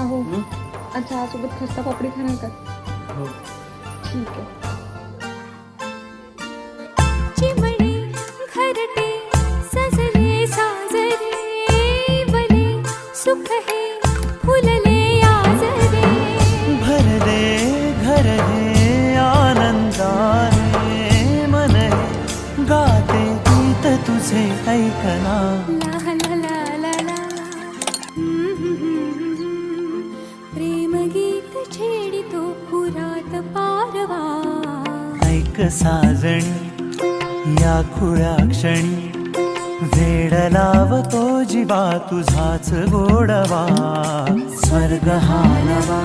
अहो चहासोबत खस्ता पापडी खाणार का? हो. ठीक आहे. चिमणे घरटे सजले साजरे बने सुख हे फुलले आजरे भरले घर हे आनंदाने मन हे गाते गीत तुझे ऐकना. ला ला ला ला ला प्रेम गीत छेडितो पुरात पारवा. ऐक साजणी या खुळ्या क्षणी वेड लावतो जीवा तुझाच गोडवा. स्वर्ग हा नवा